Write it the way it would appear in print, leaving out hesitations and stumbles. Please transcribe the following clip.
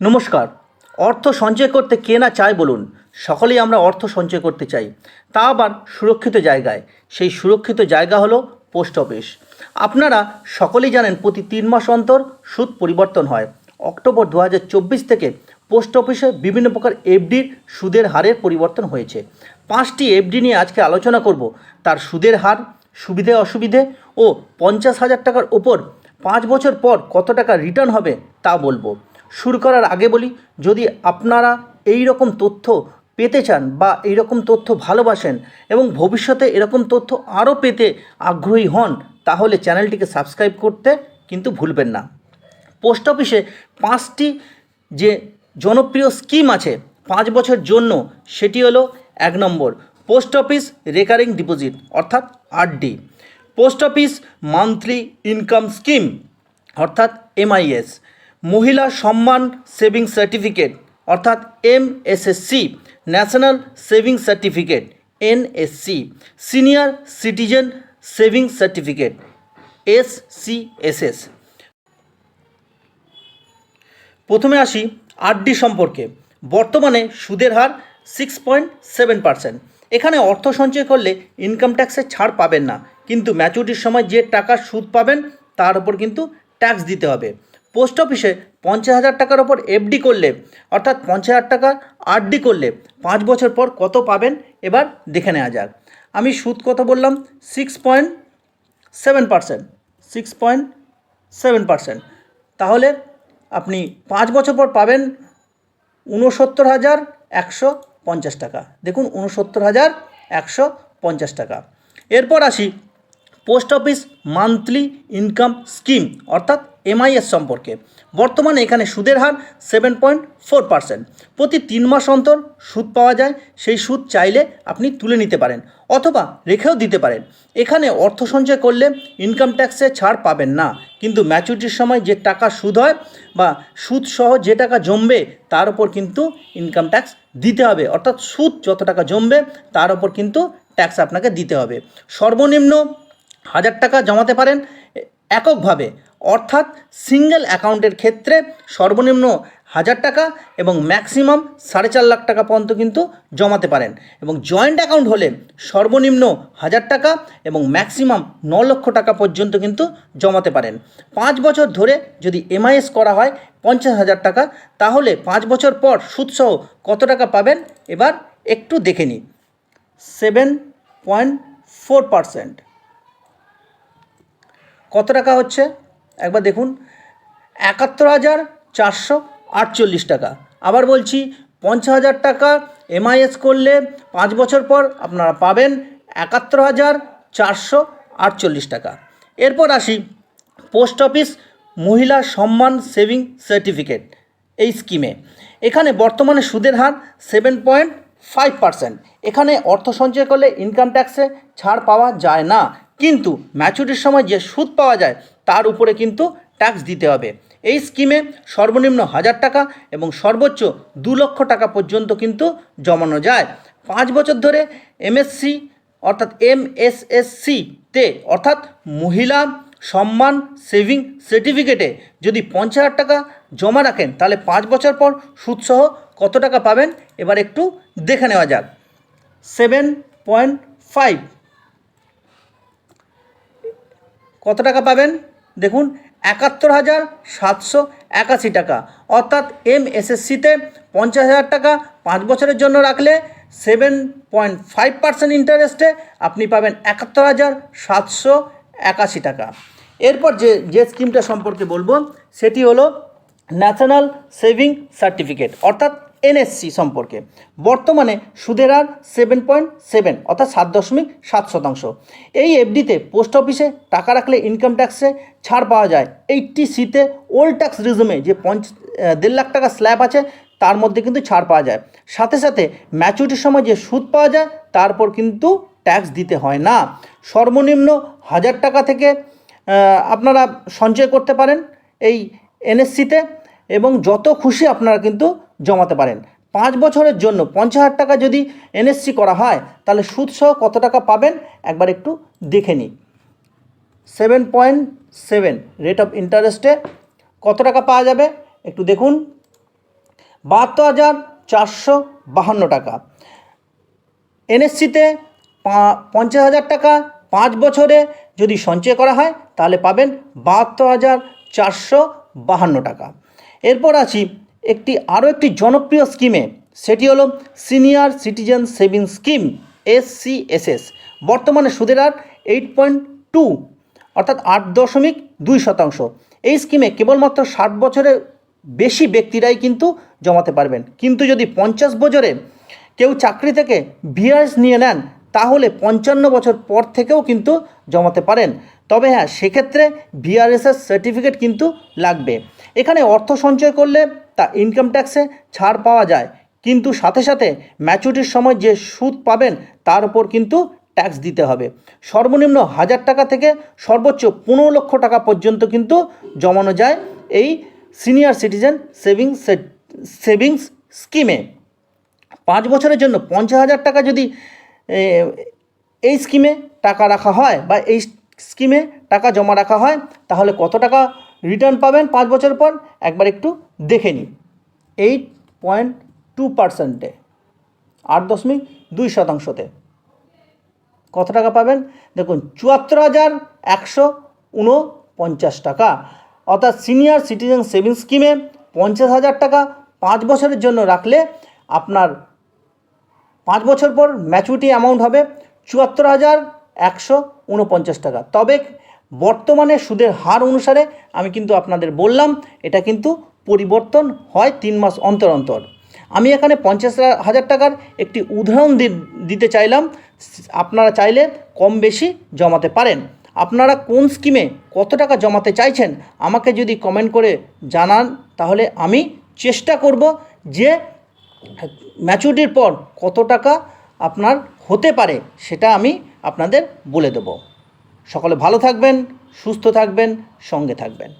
নমস্কার। অর্থ সঞ্চয় করতে কে না চায় বলুন? সকলেই আমরা অর্থ সঞ্চয় করতে চাই, তা আবার সুরক্ষিত জায়গায়। সেই সুরক্ষিত জায়গা হলো পোস্ট অফিস। আপনারা সকলেই জানেন প্রতি 3 মাস অন্তর সুদ পরিবর্তন হয়। অক্টোবর 2024 থেকে পোস্ট অফিসে বিভিন্ন প্রকার এফডির সুদের হারের পরিবর্তন হয়েছে। 5টি এফডি নিয়ে আজকে আলোচনা করব। তার সুদের হার, সুবিধে অসুবিধে ও 50,000 টাকার ওপর 5 বছর পর কত টাকা রিটার্ন হবে তা বলবো। শুরু করার আগে বলি, যদি আপনারা এই রকম তথ্য পেতে চান বা এই রকম তথ্য ভালোবাসেন এবং ভবিষ্যতে এরকম তথ্য আরও পেতে আগ্রহী হন, তাহলে চ্যানেলটিকে সাবস্ক্রাইব করতে কিন্তু ভুলবেন না। পোস্ট অফিসে 5টি যে জনপ্রিয় স্কিম আছে 5 বছর জন্য, সেটি হলো 1 নম্বর পোস্ট অফিস রেকারিং ডিপোজিট অর্থাৎ RD, post office monthly income scheme অর্থাৎ MIS, Mahila Samman saving certificate অর্থাৎ MSSC, national saving certificate NSC, senior citizen saving certificate SCSS. প্রথমে আসি আরডি সম্পর্কে। বর্তমানে সুদের হার 6.7%। এখানে অর্থ সঞ্চয় করলে ইনকাম ট্যাক্সের ছাড় পাবেন না, কিন্তু ম্যাচুরিটির সময় যে টাকার সুদ পাবেন তার উপর কিন্তু ট্যাক্স দিতে হবে। পোস্ট অফিসে 50,000 টাকার ওপর এফডি করলে অর্থাৎ 50,000 টাকা আরডি করলে 5 বছর পর কত পাবেন এবার দেখে নেওয়া যাক। আমি সুদ কত বললাম? 6.7%। 6.7%। তাহলে আপনি 5 বছর পর পাবেন 69,150 টাকা। দেখুন, 69,150 টাকা। এরপর আসি post office monthly income scheme অর্থাৎ এমআইএস সম্পর্কে। বর্তমানে এখানে সুদের হার 7.4%। প্রতি 3 মাস অন্তর সুদ পাওয়া যায়। সেই সুদ চাইলে আপনি তুলে নিতে পারেন অথবা রেখেও দিতে পারেন। এখানে অর্থ সঞ্চয় করলে ইনকাম ট্যাক্সে ছাড় পাবেন না, কিন্তু ম্যাচুরিটির সময় যে টাকা সুদ হয় বা সুদ সহ যে টাকা জমবে তার উপর কিন্তু ইনকাম ট্যাক্স দিতে হবে, অর্থাৎ সুদ যত টাকা জমবে তার উপর কিন্তু ট্যাক্স আপনাকে দিতে হবে। সর্বনিম্ন 1,000 টাকা জমাতে পারেন এককভাবে, অর্থাৎ সিঙ্গেল অ্যাকাউন্টের ক্ষেত্রে সর্বনিম্ন 1,000 টাকা এবং ম্যাক্সিমাম 4.5 লাখ টাকা পর্যন্ত কিন্তু জমাতে পারেন। এবং জয়েন্ট অ্যাকাউন্ট হলে সর্বনিম্ন 1,000 টাকা এবং ম্যাক্সিমাম 9 লক্ষ টাকা পর্যন্ত কিন্তু জমাতে পারেন। 5 বছর ধরে যদি এমআইএস করা হয় 50,000 টাকা, তাহলে 5 বছর পর সুদসহ কত টাকা পাবেন এবার একটু দেখে নিই। 7.4%। কত টাকা হচ্ছে একবার দেখুন, 71,448 টাকা। আবার বলছি, 50,000 টাকা এমআইএস করলে 5 বছর পর আপনারা পাবেন 71,448 টাকা। এরপর আসি পোস্ট অফিস মহিলা সম্মান সেভিং সার্টিফিকেট এই স্কিমে। এখানে বর্তমানে সুদের হার 7.5%। এখানে অর্থ সঞ্চয় করলে ইনকাম ট্যাক্সে ছাড় পাওয়া যায় না, কিন্তু ম্যাচুরিটির সময় যে সুদ পাওয়া যায় তার উপরে কিন্তু ট্যাক্স দিতে হবে। এই স্কিমে সর্বনিম্ন 1,000 টাকা এবং সর্বোচ্চ 2 লক্ষ টাকা পর্যন্ত কিন্তু জমানো যায়। 5 বছর ধরে এমএসসি অর্থাৎ এমএসএসসিতে অর্থাৎ মহিলা সম্মান সেভিং সার্টিফিকেটে যদি 50,000 টাকা জমা রাখেন, তাহলে 5 বছর পর সুদসহ কত টাকা পাবেন এবার একটু দেখে নেওয়া যাক। 7.5। কত টাকা পাবেন দেখুন, 71,781 টাকা। অর্থাৎ এমএসএসসিতে 50,000 টাকা 5 বছরের জন্য রাখলে 7.5% ইন্টারেস্টে আপনি পাবেন 71,781 টাকা। এরপর যে স্কিমটা সম্পর্কে বলবো সেটি হলো ন্যাশনাল সেভিং সার্টিফিকেট অর্থাৎ এনএসসি সম্পর্কে। বর্তমানে সুদের হার 7.7 অর্থাৎ 7.7%। এই এফডিতে পোস্ট অফিসে টাকা রাখলে ইনকাম ট্যাক্সে ছাড় পাওয়া যায়। 80C-তে ওল্ড ট্যাক্স রিজমে যে 1.5 লাখ টাকা স্ল্যাব আছে তার মধ্যে কিন্তু ছাড় পাওয়া যায়। সাথে সাথে ম্যাচুরিটির সময় যে সুদ পাওয়া যায় তারপর কিন্তু ট্যাক্স দিতে হয় না। সর্বনিম্ন 1,000 টাকা থেকে আপনারা সঞ্চয় করতে পারেন এই এনএসসিতে এবং যত খুশি আপনারা কিন্তু জমাতে পারেন। 5 বছরের জন্য 50,000 টাকা যদি এনএসসি করা হয়, তাহলে সুদসহ কত টাকা পাবেন একবার একটু দেখে নিই। 7.7 রেট অফ ইন্টারেস্টে কত টাকা পাওয়া যাবে একটু দেখুন। 72,452 টাকা। এনএসসিতে 50,000 টাকা 5 বছরে যদি সঞ্চয় করা হয় তাহলে পাবেন 72,452 টাকা। এরপর আছি আরও একটি জনপ্রিয় স্কিমে, সেটি হলো senior citizen savings scheme SCSS। বর্তমানে সুদের হার 8.2 অর্থাৎ 8.2%। এই স্কিমে কেবলমাত্র 60 বছরের বেশি ব্যক্তিরাই কিন্তু জমাতে পারবেন, কিন্তু যদি 50 বছরে কেউ চাকরি থেকে VRS নিয়ে নেন তাহলে 55 বছর পর থেকেও কিন্তু জমাতে পারেন। তবে হ্যাঁ, সেক্ষেত্রে VRSের সার্টিফিকেট কিন্তু লাগবে। এখানে অর্থ সঞ্চয় করলে তা ইনকাম ট্যাক্সে ছাড় পাওয়া যায়, কিন্তু সাথে সাথে ম্যাচুরিটির সময় যে সুদ পাবেন তার উপর কিন্তু ট্যাক্স দিতে হবে। সর্বনিম্ন 1000 টাকা থেকে সর্বোচ্চ 15 লক্ষ টাকা পর্যন্ত কিন্তু জমানো যায় এই সিনিয়র সিটিজেন সেভিংস স্কিমে। 5 বছরের জন্য 50,000 টাকা যদি এই স্কিমে টাকা রাখা হয় বা এই স্কিমে টাকা জমা রাখা হয় তাহলে কত টাকা রিটার্ন পাবেন 5 বছর পর একবার একটু দেখে নিন। 8.2%, 8.2%তে কত টাকা পাবেন দেখুন, 74,149 টাকা। অর্থাৎ সিনিয়র সিটিজেন সেভিংস স্কিমে 50,000 টাকা 5 বছরের জন্য রাখলে আপনার 5 বছর পর ম্যাচুরিটি অ্যামাউন্ট হবে 74,149 টাকা। তবে বর্তমানে সুদের হার অনুসারে আমি কিন্তু আপনাদের বললাম এটা কিন্তু পরিবর্তন হয় 3 মাস অন্তর অন্তর। আমি এখানে 50,000 টাকার একটি উদাহরণ দিতে চাইলাম। আপনারা চাইলে কম বেশি জমাতে পারেন। আপনারা কোন স্কিমে কত টাকা জমাতে চাইছেন আমাকে যদি কমেন্ট করে জানান তাহলে আমি চেষ্টা করব যে ম্যাচুরিটির পর কত টাকা আপনার হতে পারে সেটা আমি আপনাদের বলে দেব। সকলে ভালো থাকবেন, সুস্থ থাকবেন, সঙ্গে থাকবেন।